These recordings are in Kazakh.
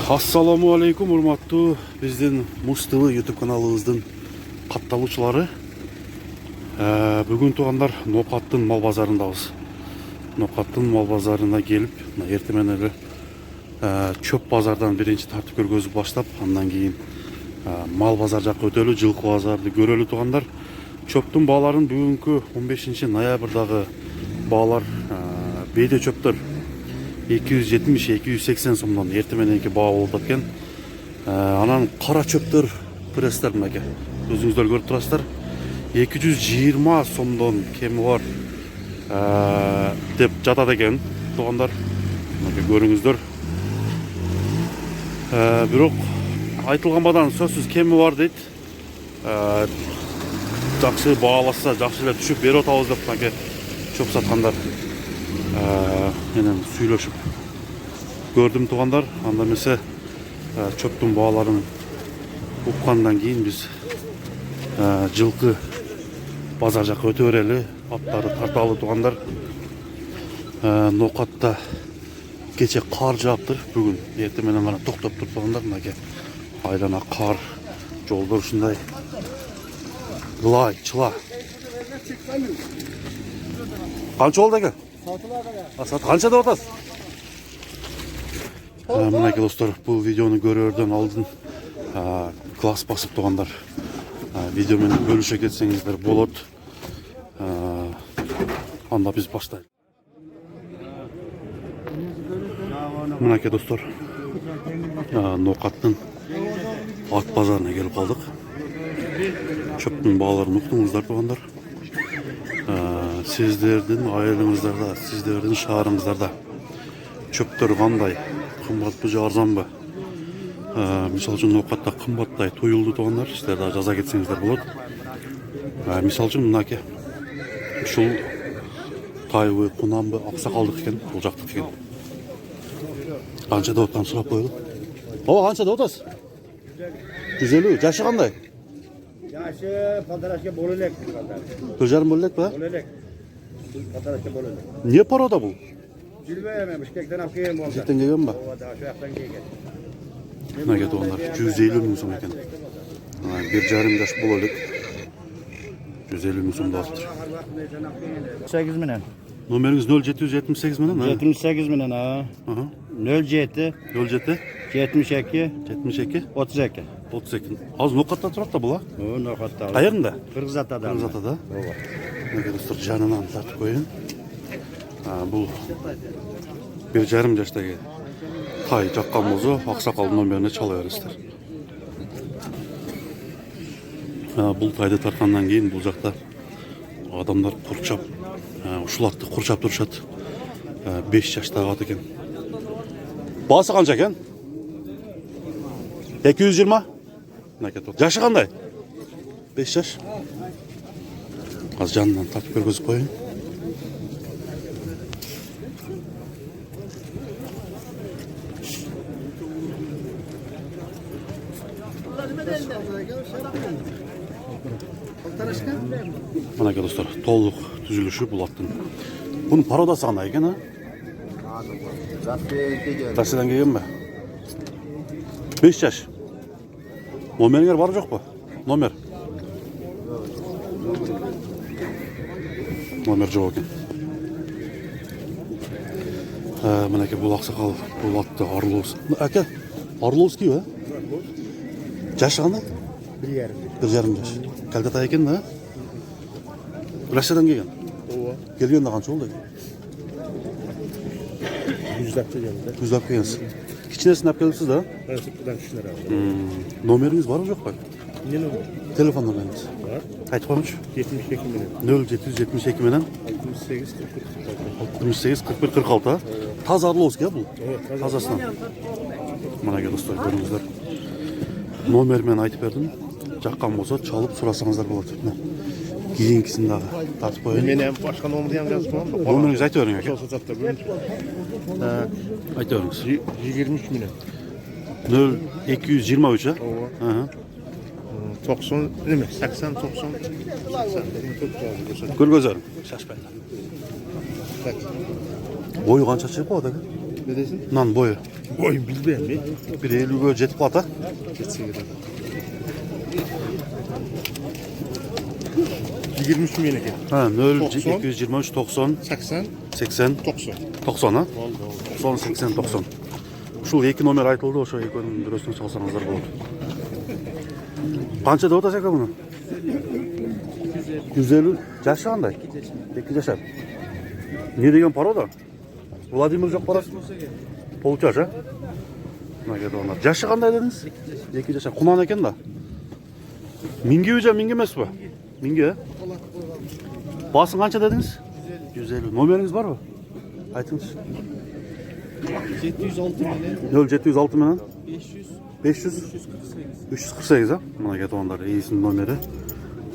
Assalamu alaikum, урматтуу биздин Муз ТВ YouTube каналыбыздын катталуучулары. Бүгүн туугандар Ноокаттын мал базарындабыз. Ноокаттын мал базарына келип, эртең менен эле чөп базардан биринчи тартып көргөзүп баштап, андан кийин мал базар жакка өтөлү, жылкы базарды көрөлү туугандар. Чөптүн бааларын бүгүнкү 15 ноябрдагы баалар бейде чөптөр 270-280 сомдон эртең мененки баа болуп аткан. Анан кара чөптөр пресстер мынакей. Өзүңүздөр көрүп турасыздар. 220 сомдон кеми бар деп жатат экен туугандар. Мынакей көрүңүздөр. Бирок айтылганбадан сөзсүз кеми бар дейт. Жакшы бааласа, жакшы эле түшүп берип атабыз деп мынакей чөп саткандар менен сүйлөшүп көрдүм туугандар. Анда эмесе чөптүн бааларын уккандан кийин биз жылкы базар жакка өтө берели, аттарды тарталы туугандар. Ноокатта кече кар жааптыр, бүгүн эртең менен гана токтоп туруп туугандар. Мынакей айлана кар, жолдор ушундай ылай, чыла. Канча болду экен? Сат канча деп атасыз? Мынакей достор, бул видеону көрөрдөн алдын класс басып туугандар. Видео менен бөлүшө кетсеңиздер болот. Анда биз баштайлы. Мынакей достор, Ноокаттын ат базарына келип калдык. Чөптүн бааларын уктуңуздар туугандар. Сиздердин айылыңыздарда, сиздердин шаарыңыздарда чөптөр кандай? Кымбатпы же арзанбы? Мисалы үчүн Ноокатта кымбаттай туюлду туугандар, сиздер да жаза кетсеңиздер болот. Мисалы үчүн мынакей ушул Тайбы, Кунамбы, Аксакалдык экен, бул жактык экен. Канча деп атканын сурап коелу. Ооба, канча деп атасыз? 150. Жашы кандай? Yaşı padarashga bo'lanak. 1,5 bo'lak ba? Bo'lanak. Padarashga bo'lanak. Ne paroda bu? Jilbayam Bishkekdan olib kelgan bo'lsa. Bishkekdan kelgan ba? Shu yoqdan kelgan. Nimaga to'g'anlar? 150 ming so'm ekan. 1,5 yosh bo'lanak. 150 ming so'm da'atdir. 8 mingen. Nomeringiz 0778 menen? 78 mingen ha. 07 07 72 72 32. 32. Az Ноокатта турат да бул, а? Ноокатта. Каеринде? Кыргызатада. Кыргызатада. Ооба. Мынакей достор, жанынан тартып коеюн. Бул 1,5 жаштагы тай жаккан болсо, Аксакалдын номерине чала бересиздер. Бул тайды тарткандан кийин бул жакта адамдар курчап, ушул атты курчап турушат. 5 жаштагы ат экен. Баасы канча экен? 220? Жашы кандай? 5 жаш. Аз жанынан тартып көргөзүп коеюн. Мынакей достор, толук түзүлүшү бул аттын. Бунун пародасы кандай экен, а? Россиядан келген бе? 5 жаш. Номериңер бар жокпу? Номер. Номер жок экен. Мынакей бул Аксакал, бул атты Орловский. Ака, Орловский ба? Жашы кандай? 1,5 жаш. Калката экен да? Россиядан келген. Ооба. Келгенде канча болду? 100 келди. 100 келгенсиз. Кичинесин алып келипсиз да? Будан кичинер алды. Номериңиз барбы жокпу? Не номер? Телефон номериңиз Бар. айтып коюңчу. 72 менен. 0772 менен 68 68 41 46. Таза Орловский, а бул? Ооба, Тазасынан. Мынакей достор, көрүңүздөр. Номер менен айтып бердим. Жаккан болсо чалып сурасаңыздар болот. Кийинкисин дагы тартып коеюн. Мен башка номерди ham жаздым. Номериңизди айтып бериң ака. Ошол затта бөлүнчү. Айтып бериңиз. 23 менен. 0223, а? Ооба. 90 неме? 80 90 80. Көргөзөрүң. Шашпайлар. Бою канча чыгып калат ака? Ne desin? Nan boyu. Oyun bilmem mi? 1.50'ge жетip калат, Geçse gider. 23 milyon eken. Ha, 0 90. 223 90 80, 80 90. 90 ha? 90 80 90. Ушул эки номер айтылды, ошо экөөнүн бирөөсүн чалсаңыздар болот. Канча деп атасыз ака муну? 150. Жашы кандай? 2 жашар. Не деген порода? Владимир жок парасы? Полчаш, а? Мына кетип алар. Жашы кандай дедиңиз? 2 жашар. Кунан экен да. Минге же минге эмеспи? Минге? Басың канча дедиңиз? 150. Номериңиз барбы? Айтыңызчы. 706 менен 0706 менен 500 500 348 а? Мына кетип алгандар. Ээсинин номери.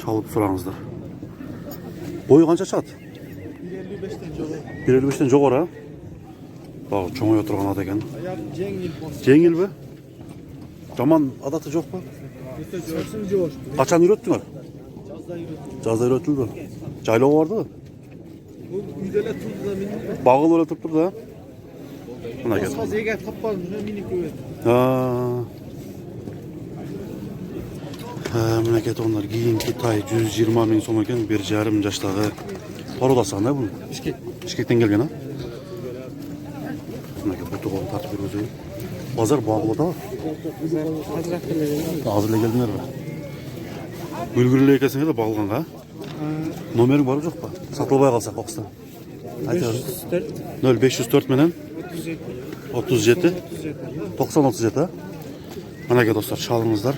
Чалып сураңыздар. Бою канча чыгат? 155'ten жогору. 1.55'ten жогору, а? Багы чоңоё турган ат экен. Аяк жеңил бос. Жеңилби? Жаман адаты жокпу? Сөрсүң жоош. Качан үйрөттүңөр? Жазда үйрөтүп. Жазда үйрөтүлдү. Жайлоо бардыбы? Бул үйдө эле турду да минип. Багыл эле туруп да. Мына кетип. Босқа зеге таппадым, минип көбөт. Мына кетип алгандар. Кийинки тай 120 миң сом экен, 1,5 жаштагы. Породасы кандай бунун? Бишкек. Бишкектен келген, а? Мына кетип бутугун тартып бергөзөй. Базар багыл атабы? Азыраак эле. Азыр эле келдиңерби? Үлгүрүлө экенсиңер да багылганга, а? Номериң барбы жокпу? Сатылбай калса кокустан. Айтыңыз. 0504 менен 37 90 37, а? Мына ке достор, чалыңыздар.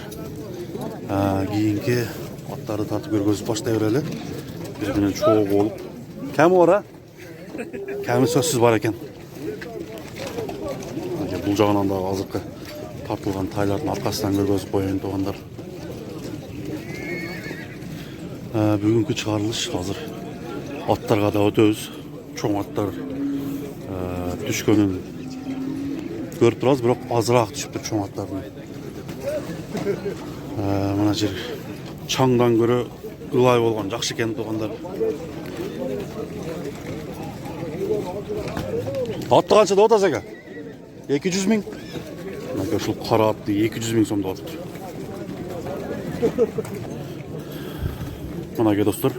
Кийинки аттарды тартып көргөзүп баштай берели. Биз менен чогуу болуп. Кеми бар, а? Кеми сөзсүз бар экен. Бул жагынан дагы азыркы тартылган тайлардын аркасынан көргөзүп коеюн тугандар. Бүгүнкү чыгарылыш азыр аттарга да өтөбүз. Чоң аттар түшкөнүн көрүп турабыз, бирок азыраак түшүптүр чоң аттардын. Мына жер чаңдан көрө ылай болгон жакшы экен тугандар. Атты канча деп атасыз ака? 200 миң. Мына ушул кара атты 200 миң сом деп атыптыр. Мына ке достор,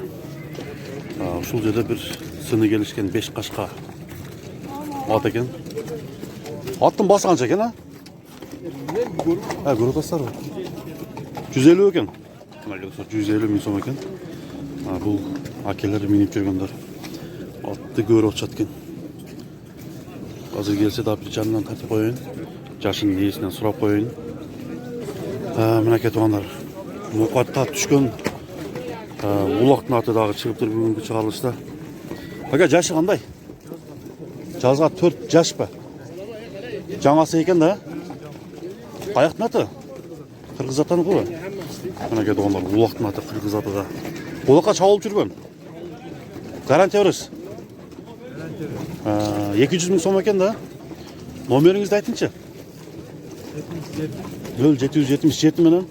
ушул жерде бир сыны келишкен 5 кашка ат экен. Аттын басы канча экен, а? Көрүп атасыздарбы? 150 экен. Мына ке достор, 150 миң сом экен. Бул акелер минип жүргөндөр атты көрүп атышат экен. Азыр келсе да бир жанынан тартып коеюн. Жашынын ээсинен сурап коеюн. Мына кетип алгандар. Мукатта түшкөн улактын аты дагы чыгыптыр бүгүнкү чыгарылышта. Ака, жашы кандай? Жазга 4 жашпы? Жаңасы экен да? Каяктын аты? Кыргыз атаныкыбы? Мына кетип алгандар, улактын аты кыргыз аты да. Улакка чабылып жүргөн. Гарантия бересиз? 200 миң сом экен да? Номериңизди айтыңчы. 0777 менен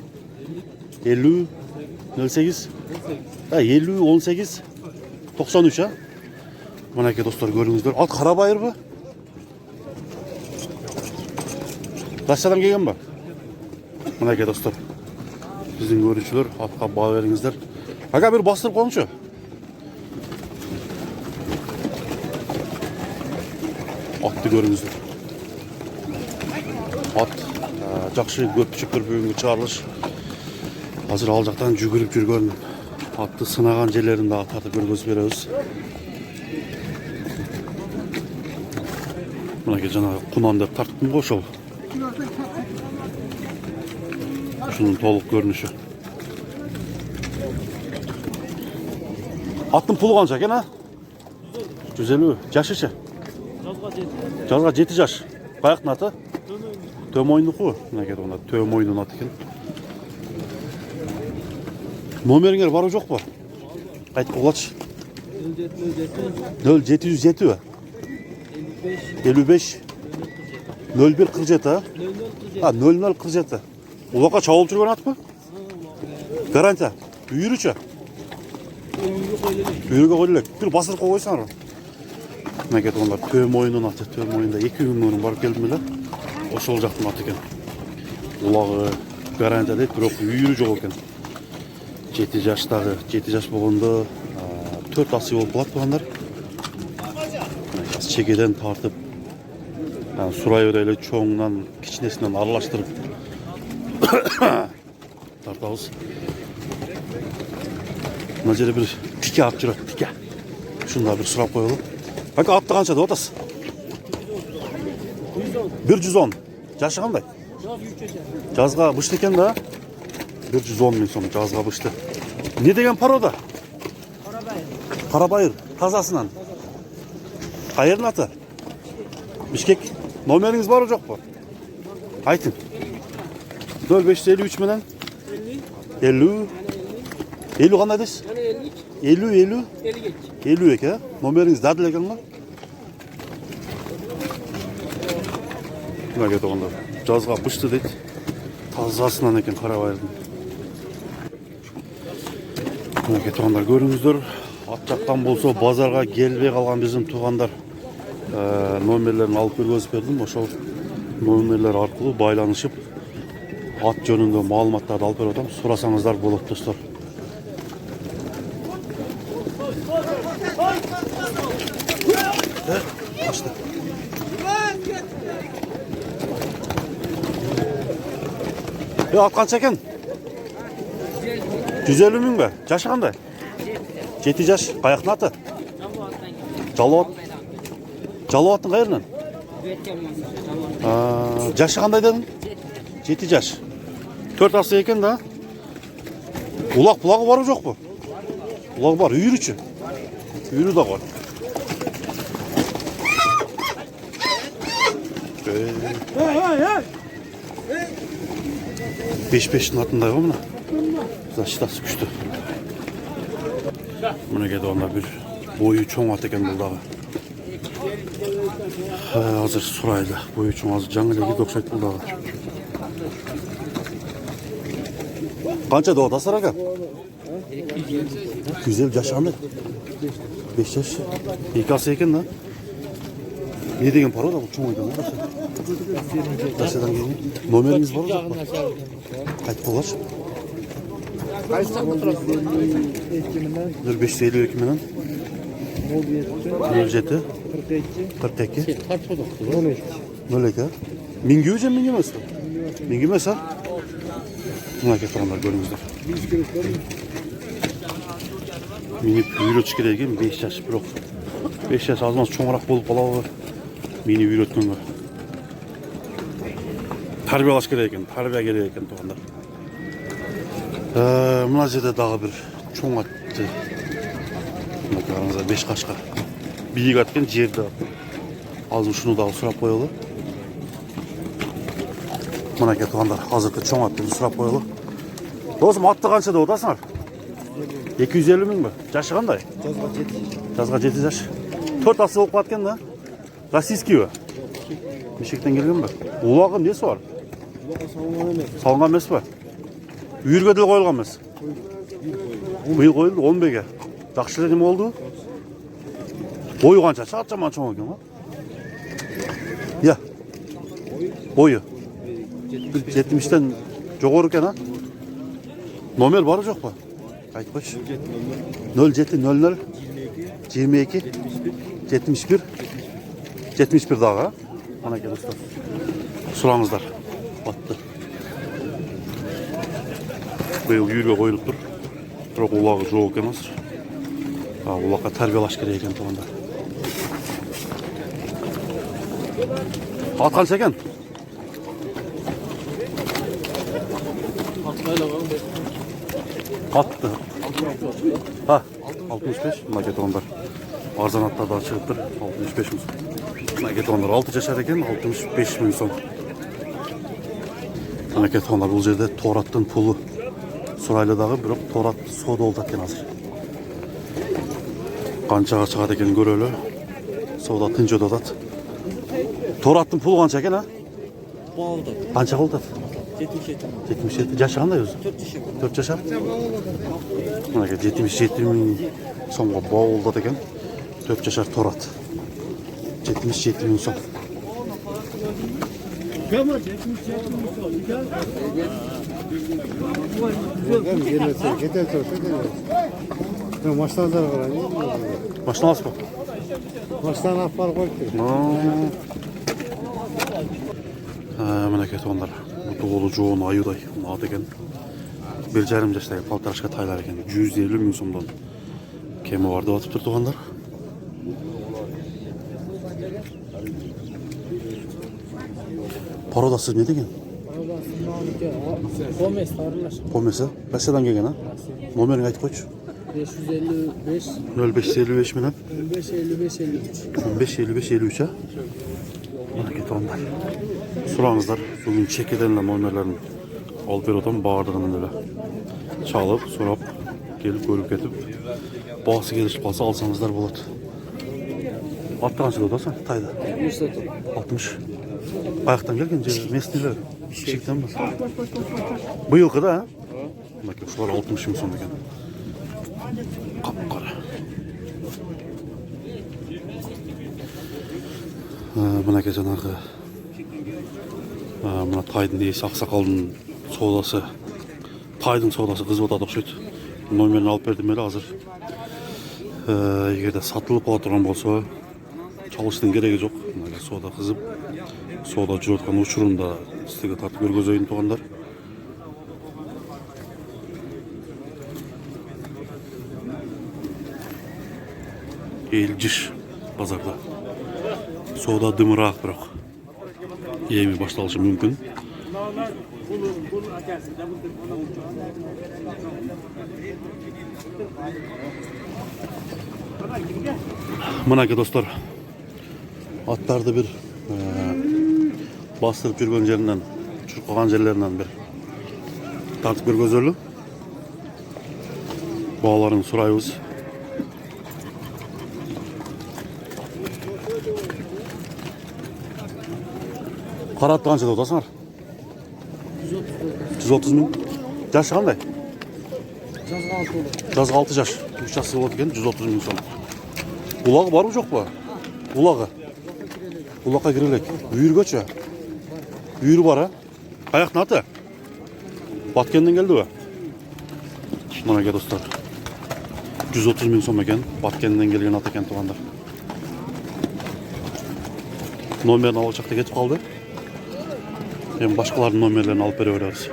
50 08 50 18 93, а? Мына ке достор, көрүңүздөр. Ат кара байырбы? Россиядан келген ба? Мына ке достор, биздин көрүүчүлөр, атка баа бериңиздер. Ака, бир бастырып коюңчу. Атты көрүңүздөр. Ат жакшы көп түшүптүр бүгүнкү чыгарылыш. Азыр ал жактан жүгүрүп жүргөн атты сынаган жерлерин дагы тартып көргөзүп беребиз. Мына жанагы кунан деп тарттым го ошол. Ушунун толук көрүнүшү. Аттын пулу канча экен, а? 150. Жашычы? Жазга 7 жаш. Каяктын аты? Төмойнуку. Мына кетип алгандар, Төмойнун аты экен. Номериңер барбы жокпу? Айтып койгулачы. 0707 55 01 47, а? 0047. Улакка чабылып жүргөн атпы? Гарантия. Үйүрүчү? Үйрүгө койлу элек. Бир басырып койсоңор. Мына кетип алгандар, Төмойнун аты, Төмойнунда 2 күн мурун барып келдим эле. ошол жактын аты экен. Улагы гарантия дейт, бирок үйүрү жок экен. 7 жаштагы, 7 жаш болгондо 4 асый болуп калат тугандар. Чегеден тартып, сурай эле чоңунан, кичинесинен аралаштырып тартабыз. Мына жерде бир тике алып жүрөт, тике. Ушунда бир сурап коелу. Ака атты канча деп атасыз? 110. Жашы кандай? Жазга бышты экен да. 110 миң сом жазга бышты. Не деген порода? Карабайыр. Тазасынан. Кайердин аты? Бишкек. Номериңиз барбы жокпу? Айтын. 0553 менен 50 50 кандай дейсиз? 50 52. Номериңиз дадыл экен го? Мына кеткенде жазга бышты дейт. Тазасынан экен Карабайырдын. Мына кеткендар көрүңүздөр. Ат жактан болсо базарга келбей калган биздин туугандар номерлерин алып көргөзүп бердим. Ошол номерлер аркылуу байланышып ат жөнүндө маалыматтарды алып берип атам. Сурасаңыздар болот достор. Açtı. Ya at kança eкен? 150 ming be. Jaşı qanday? 7 jaş. Qayaqdın аты? Жалуат. Жалуаттын кайеринен? Jaşı qanday dedin? 7 jaş. 4 асы eкен да. Улак булагы барбы жокпу? Улак бар, үйүрүчү. Үйүрү да бар. Beş-beşin atınday o muna. Zaşitası küçtü. Muna geldi onlar bir boyu çoğun at eken buldağı. Hazır suraydı. Boyu çoğun hazır. Жаңы леги докшайт buldağı. Kança doğdu asar aga? 250 jaşı qanday? 5 jaş. 2 асы eken da. Ne деген порода бұл çoğun eкен da. Daşadan gelin. Номеріңіз бар жоқ па? Қайт болаш? 0552 менен 07 42 02 Миңге же миң емес пе? Миң емес, а? Мына кеткендар көрүңүздөр. Минип үйрөтүш керек экен 5 жаш бирок 5 жаш азмаз чоңураак болуп калабы? Мени үйрөткөнгө. Тарбиялаш керек экен, тарбия керек экен тугандар. Мына жерде дагы бир чоң атты. Мына караңыздар 5 кашка. Бийик ат экен жерде. Азыр ушуну дагы сурап коелу. Мына тугандар, азыркы чоң атты сурап коелу. Досум, атты канча деп атасыңар? 250 миң бе? Жашы кандай? Жазга 7 жаш. 4 асы болуп калат экен да. Российский бе? Мешектен келген бе? Улагы несі бар? Салынған емес пе? Үйірге дел қойылған емес? Быйыл қойылды 10 беге. Жақсы неме болды? Бойы қанша? Шағат жаман чоң екен ба? Я. Бойы. 70-тен жоғары екен, а? Номер бары жоқ па? Айтып қойшы. 0700 22 71 71 дағы. Мына ке достар. Сұраңыздар. Батты. Быйыл үйірге қойылып тұр. Бірақ улағы жоқ екен азыр. Улаққа тәрбиялаш керек екен туғанда. Ат қанша екен? Қатты. 65. Мына ке туғандар. Арзан аттардан шығып тұр. 65 мың. Мына ке туғандар 6 жашар екен. 65 мың сом. Мына ке туғандар бұл жерде тораттың пулы. Сурайлыдағы бірақ торат сода олды екен азыр. Қаншаға шығады екен көрелі. Сода тынжы додат. Тораттың пулы қанша екен, а? Қанша қолдат? 77. Жашы қандай өзі? 4 жашар. Мына ке 77 мың сомға бауылдат екен. 4 жашар торат. 77 мың сом. Maçtan zarar var. Başına alsın. Maçtan afar koydu. Mana ketibonlar. Bu doğulu joğun ayuday. Adı eken. 1,5 yaşdagi paltarashka taylar ekan. 150 ming so'mdan kemi bor deb aytib turdi tuğanlar. Parodasi ne degan? Pomes aralaş. Pomesi. Kaçtadan kelgan ha? Nomerini aytib qo'ychi. 555 0555 bilan 15 55 53. 1555 53 ha. Mana ketibonlar. So'rangizlar. Bugun chekkadanlar nomerlarini olib berdim bardığını öyle. Çalıp, so'rab, kelib ko'rib ketib, bahsi kelishib qolsa olsangizlar bo'ladi. Otda qancha o'tasan? Tayda. 60. Oyoqdan kelgan местныйлар. Kichikdan bas. Bu yilqida ha? Mana shular 60 ming so'm ekan. Qop-qora. Mana kechanaqa mana taydın deysi Aqsaqal'ın sodası. Taydın sodası kız otadı o'xshaydi. Nomerini alıp berdim eli hazır. Eğer satılıp oturgan bolsa, çalıştığın gereği yok. Mana soda kızıp, soda жүрөткөн учурунда сизге тартып көргөзөйүн тугандар. Elciş bazarda. Soda dımıraaq biroq. Yemi başlalışı mümkün. Mana ki dostlar, atlardı bir bastırıp жүргөн жеринен, çurqagan жерлеринен bir tartıp көргөзөлү. Bağların surayыбыз. Qaratты qancha деп атасыңар? 130 ming. Yaşı qanday? Жазғы 6 жаш. 3 жасы болады екен, 130 ming so'm. Ulagı бар mı жоқ па? Ulagı. Ulaqqa kirелек. Үйіргөчі. Үйір бар ha? Аяқтың аты? Batkenden geldi o. Mana ki dostlar. 130 ming so'm ekan. Batkenden kelgan at ekan tuğanlar. Nomerini alacakta geçip kaldı. Hem başkalarının nomerlerini alıp veriyoruz.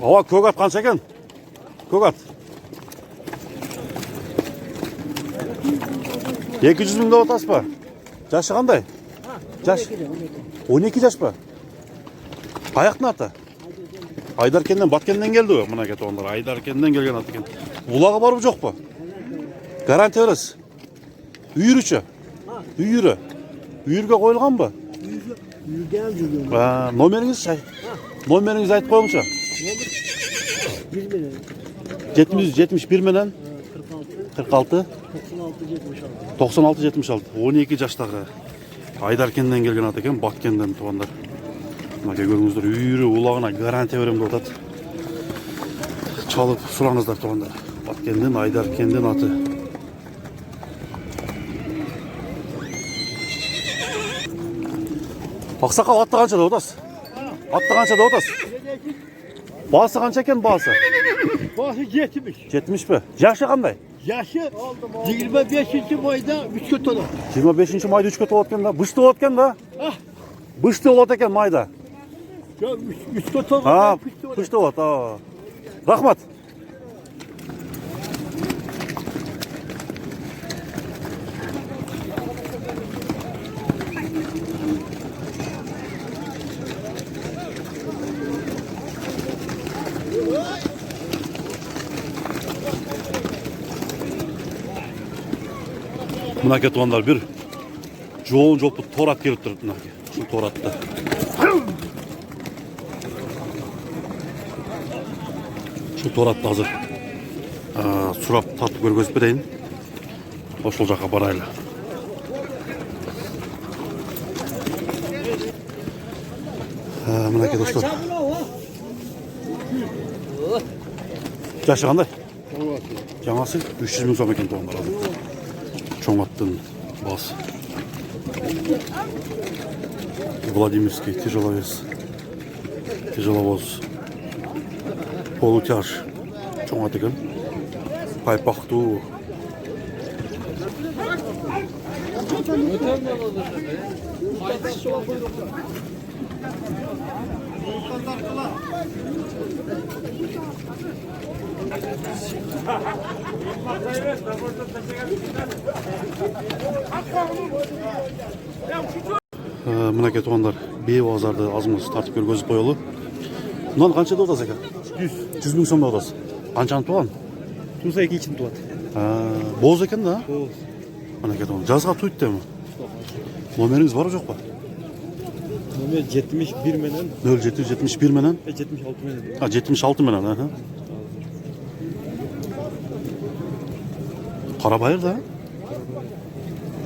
Ava kögat qancha ekan? Kögat. 200 ming deb atasызбы? Yaşı qanday? Yaş 12 yaş mı? Ayaqning аты? Aydarken'den, Batkenden geldi o. Mana ket onlar. Aydarken'den gelgen at ekan. Ulagı var mı жоқ mu? Garanti veririz. Үйірүчі. Үйірі. Үйірге қойылған ба? Үйірге алып жүрген. Номеріңіз шай? Номеріңіз айтып қойыңызшы. 71 менен 46 96 76 12 жаштағы Айдаркенден келген ат екен, Баткенден туғандар. Мына көріңіздер, үйірі улағына гарантия берем деп атады. Çalып сұраңыздар туғандар. Баткенден, Айдаркенден аты. Ақсақал атты қанша деп атасыз? Atты қанша деп атасыз? Bası қанша екен bası? Bası 70. 70 mi? Yaşı қандай? Yaşı 25. mayda 3 kötü olur. 25 mayda 3 kötü olur eкен да? Bıştı olur eкен да? Bıştı olur eкен mayda. Ya 3 kötü olur. Ha, bıştı olur. Rahmat. Mına ki tuğanlar bir joğun joplu torat gelip durdu mına ki. Şu toratta. Şu toratta hazır. Surap tatlı görgözüp bereyim. Hoş olacak'a barayla. Mına ki dostlar. Yaşı qanday? Жаңасы 300 миң сом екен туғандар. Чоң аттың басы. Владимирский тяжеловес. Тяжеловоз. Полутяж. Чоң ат екен. Пайпақту. Мынакей туғандар бей базарды азмыз тартып көргөзіп қойылы. Мынаны қанша доғдасы екен? 100 миң сом доғдасы. Қаншаны туған? Туса 2 туат. Боз екен да? Боз. Мынакей туған. Жазға туйт демі? Номеріңіз бар жоқ па? Номер 71 менен 0771 менен 76 менен. 76 менен. Қарабайыр да?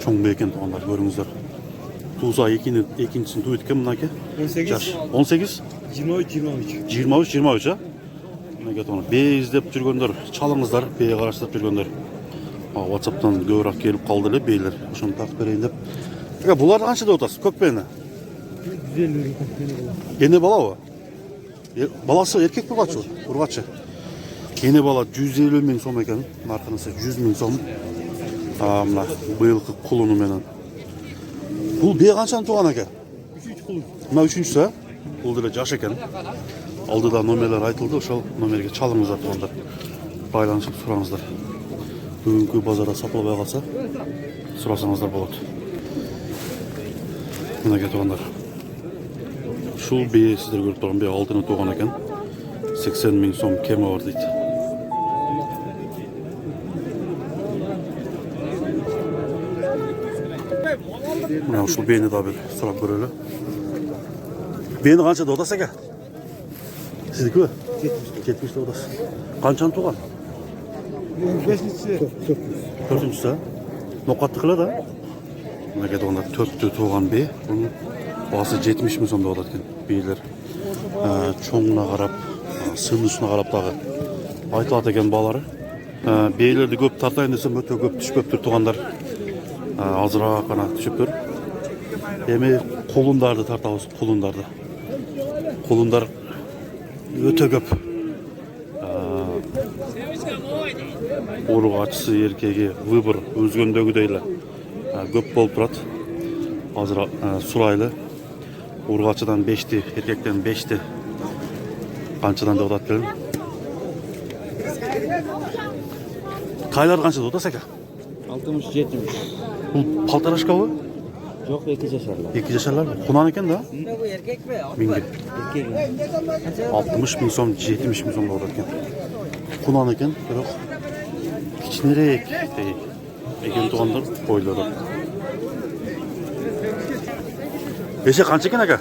Чоң бекен туғандар көріңіздер. Туса екіншісін туйт екен мынакей. 18. 18? 23. 23, а? Мынакей туғандар. Бей іздеп жүргендер, чалыңыздар, бей қараштап жүргендер. WhatsApp'тан көбірек келіп қалды ле бейлер. Ошоны тақып берейін деп. Бұларды қанша деп отасыз? Көк бейні? 150 көкпені болады. Ене бала о? Баласы еркек бұлғатшы? Ұрғатшы. Ене бала 150 миң сом екен. Нарқынысы 100 миң сом. Мына бұйылқы құлыны менен. Бұл бей қаншаны туған екен? 3 құлын. Мына үшіншісі? Бұл деле жаш екен. Алдыда номерлер айтылды. Ошол номерге чалыңыздар туғандар. Байланышып сұраңыздар. Бүгінгі базарда сатылбай қалса, сұрасаңыздар болады. Мынакей туғандар. Шул бей сіздер көріп тұрған бей алтыны туған екен. 80 миң сом кемі бар дейді. Мына ушул бейні да бір сұрап көрелі. Бейні қанша доғдасы әке? Сіздікі бі? 70 доғдасы. Қаншаны туған? 5-ші. Төртіншісі? Ноқатты қылы да? Мынакей туғандар төртті туған бей. Бұның басы 70 миң сом доғдады екен. Бейлер чоңына қарап, сынышына қарап тағы айтылады екен балары. Бейлерді көп тартайын десем өте көп түшпеп тұр туғандар. Азырақ қана түшіп тұр. Еме қолындарды тартауыз, қолындарды. Қолындар өте көп. Ұрғатшысы еркеге выбор өзгендегі дейлі көп болып тұрады. Азырақ сұрайлы. Ұрғатшыдан 5-ті, еркектен 5-ті. Қаншадан доғдат келін? Тайлар қанша доғдас әке? 60-70. Бұл палтарашқа бі? Жоқ, 2 жашарлар. 2 жашарлар бі? Құнан екен да? Bu erkek mi? Mingi. Erkek. 60 миң сом, 70 миң сом доғдат екен. Құнан екен, бірақ кичинерек екен туғандар бойлары. Еше қанша екен әке?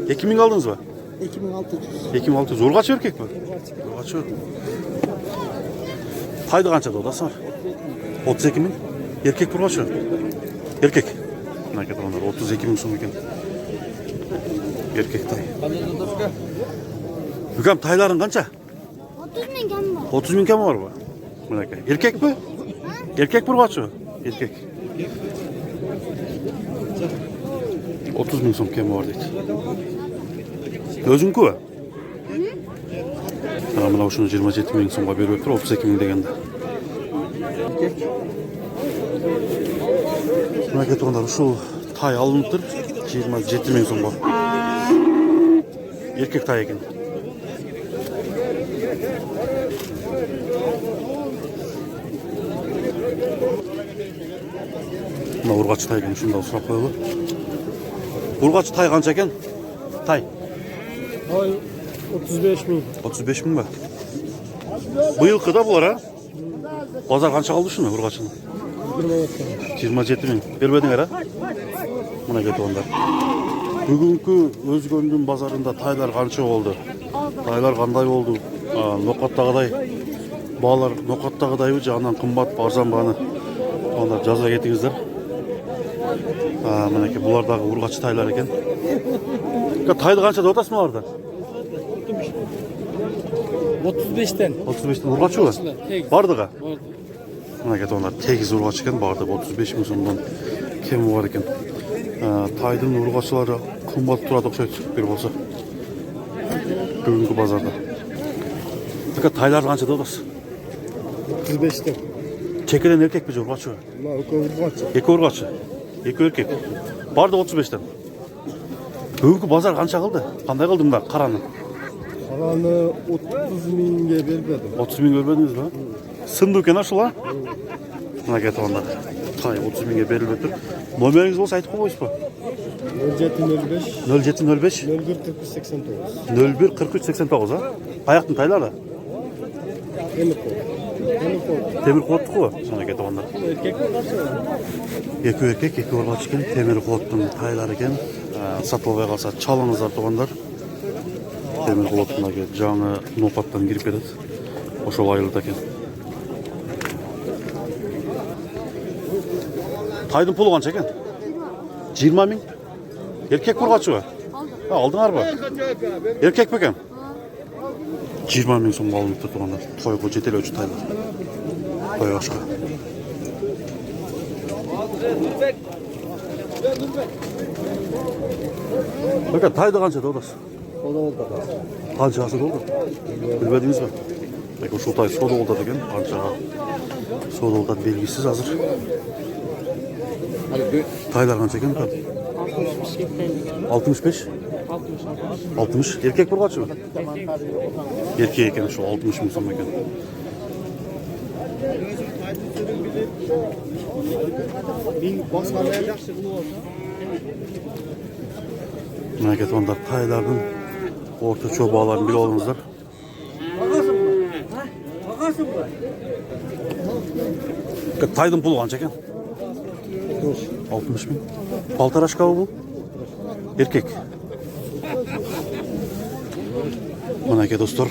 2 миң алдыңыз ба? 2600. 2600. Ұрғатшы еркек бі? Ұрғатшы. Тайды қанша доғдасы бар? 32 миң? Еркек ұрғатшы? Еркек. Мынакей туғандар 32 миң сом екен. Еркек тай. Үкем тайларын қанша? 30 bin kemi var. 30 миң кемі бар ба? Мынакей. Еркек бі? Еркек ұрғатшы? Еркек. 30 миң сом кемі бар дейді. Өзіңкі бі? Мына ушуну 27 миң сомға беріп тұр, 32 миң дегенде. Мынакей тұрғандар, ушул тай алынып тұр, 27 миң сомға. Еркек тай екен. Мына ұрғатшы тай екен, шында сұрап қойылы. Ұрғатшы тай қанша екен? Тай? Ай, 35 миң. 35 миң ба? Бұйылқы да бұлар, а? Базар қанша қалды шыны ұрғатшыны? 27 миң. Бербедің әра? Мына кеті ондар. Бүгінгі Өзгөндүн базарында тайлар қанша болды? Тайлар қандай болды? Ноқаттағыдай балар ноқаттағыдай жағынан қымбат арзан бағаны ондар жаза кетіңіздер. Мінеке бұлардағы ұрғатшы тайлар екен. Тайды қанша деп отырсың оларда? 35'ten. 35'ten urgaçı var. Tek. Bardığa. Var. Mına get onlar tegiz urgaç eken bardık 35 bin so'mdan kemi var eken. Taydın urgaçılары kımbat turadi okşayt bir bolsa. Бүгүнкү базарда. Така тайлар канчада болосу? 35'ten. Чекеден эркекпи же ургачыбы? Bunlar okuyurgaç. Эки ургачы. Эки эркек. Барды 35'ten. Бүгүнкү базар канча кылды? Кандай кылдың мына караны? Kalanı 30 minge vermedim. 30 bin görmediniz mi? Sındı eкен ашыла? Мына кетип андар. Тай 30 binге берилип отур. Номериңиз болсо айтып койбойсузбу? 0705 0705 01 43 89. 01 43 89 а? Каяктын тайлары? Темир кооттуку? Мына кетип андар. Erkek mi karşı? Эки эркек, эки ургач экен, темир кооттун тайлары экен. Сатылбай калса чалыңыздар тугандар. Темир кооттун аке жаңы нопаттан кирип кетет. Ошол айылда экен. Тайдын пулу канча экен? 20 миң. Эркек ургачыбы? Алдыңарбы? Эркек бекен? 20 миң сомго алыныптыр тугандар. Тойго жетелөөчү тайлар. Той ашка. Бака тайды канча додос? O da oldu. Канчасы болду? Билбедиңизби? Бака ушул тай сода болду экен, канчага. Сода болду белгисиз азыр. Тайлар канча экен? 65. 60. Эркек ургачыбы? Эркек экен, ошо 60 миң сом экен. Мына кетип андар тайлардын орточо бааларын билип алыңыздар. Тайдын пулу канча экен? 60 миң. Полторашкабы бул? Эркек. Мынакей достор.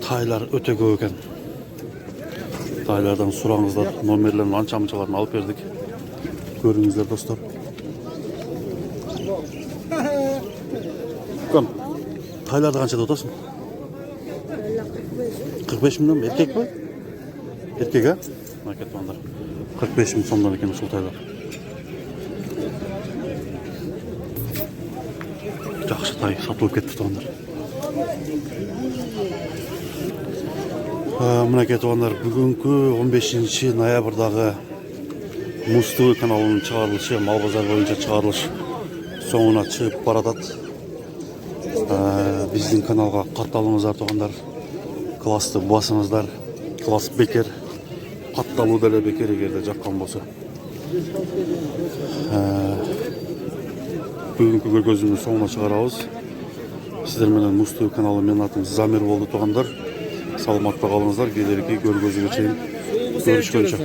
Тайлар өтө көп экен. Тайлардан сураңыздар, номерлерин анча-мынчаларын алып бердик. Көрүңүздөр достор. Кам, тайларды канчада отасың? 45 миңден эркек бе? Эркек, а? Мына кетип андар. 45 миң сомдон экен ушул тайлар. Жакшы тай сатылып кетти тугандар. Мына кетип андар бүгүнкү 15 ноябрдагы Муз ТВ каналынын чыгарылышы, мал базар боюнча чыгарылыш соңуна чыгып баратат. Биздин каналга катталыңыздар тугандар. Классты басыңыздар. Класс бекер. Катталуу деле бекер эгерде жаккан болсо. Бүгүнкү көргөзүүнү соңуна чыгарабыз. Сиздер менен Муз ТВ каналы, менин атым Замир болду тугандар. Саламатта калыңыздар. Келерки көргөзүүгө чейин көрүшкөнчө.